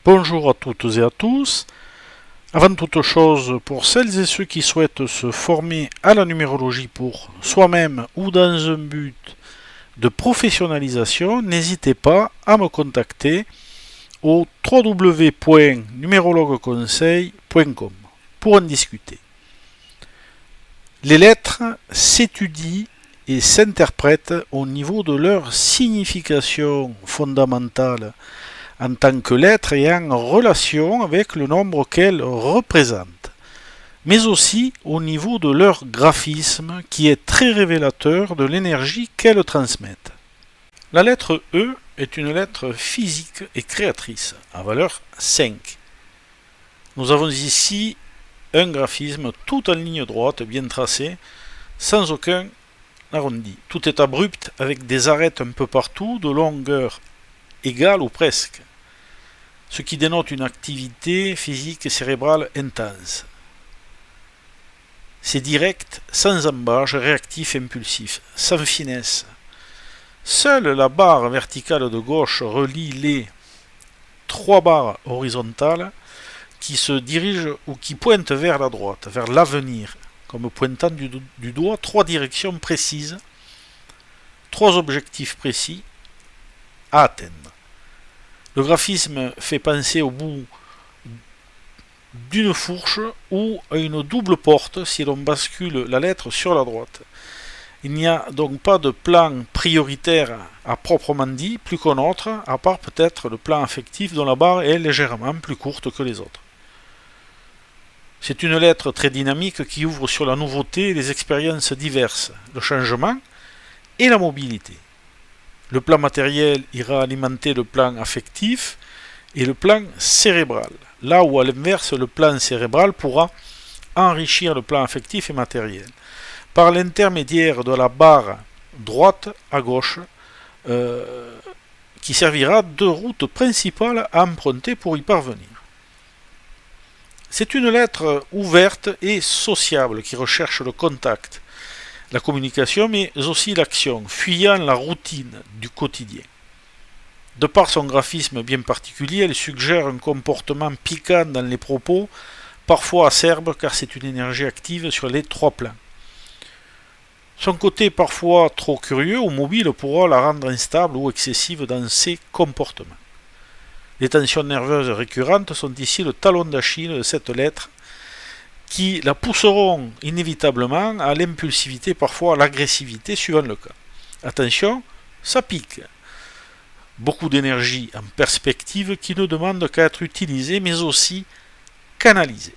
Bonjour à toutes et à tous. Avant toute chose, pour celles et ceux qui souhaitent se former à la numérologie pour soi-même ou dans un but de professionnalisation, n'hésitez pas à me contacter au www.numérologueconseil.com pour en discuter. Les lettres s'étudient et s'interprètent au niveau de leur signification fondamentale en tant que lettre et en relation avec le nombre qu'elles représentent, mais aussi au niveau de leur graphisme qui est très révélateur de l'énergie qu'elles transmettent. La lettre E est une lettre physique et créatrice, à valeur 5. Nous avons ici un graphisme tout en ligne droite, bien tracé, sans aucun arrondi. Tout est abrupt avec des arêtes un peu partout, de longueur égale ou presque, ce qui dénote une activité physique et cérébrale intense. C'est direct, sans embâche, réactif et impulsif, sans finesse. Seule la barre verticale de gauche relie les 3 barres horizontales qui se dirigent ou qui pointent vers la droite, vers l'avenir, comme pointant du doigt 3 directions précises, 3 objectifs précis à atteindre. Le graphisme fait penser au bout d'une fourche ou à une double porte si l'on bascule la lettre sur la droite. Il n'y a donc pas de plan prioritaire à proprement dit, plus qu'un autre, à part peut-être le plan affectif dont la barre est légèrement plus courte que les autres. C'est une lettre très dynamique qui ouvre sur la nouveauté et les expériences diverses, le changement et la mobilité. Le plan matériel ira alimenter le plan affectif et le plan cérébral, là où à l'inverse le plan cérébral pourra enrichir le plan affectif et matériel, par l'intermédiaire de la barre droite à gauche, qui servira de route principale à emprunter pour y parvenir. C'est une lettre ouverte et sociable qui recherche le contact, la communication, mais aussi l'action, fuyant la routine du quotidien. De par son graphisme bien particulier, elle suggère un comportement piquant dans les propos, parfois acerbe car c'est une énergie active sur les 3 plans. Son côté parfois trop curieux ou mobile pourra la rendre instable ou excessive dans ses comportements. Les tensions nerveuses récurrentes sont ici le talon d'Achille de cette lettre qui la pousseront inévitablement à l'impulsivité, parfois à l'agressivité, suivant le cas. Attention, ça pique. Beaucoup d'énergie en perspective qui ne demande qu'à être utilisée, mais aussi canalisée.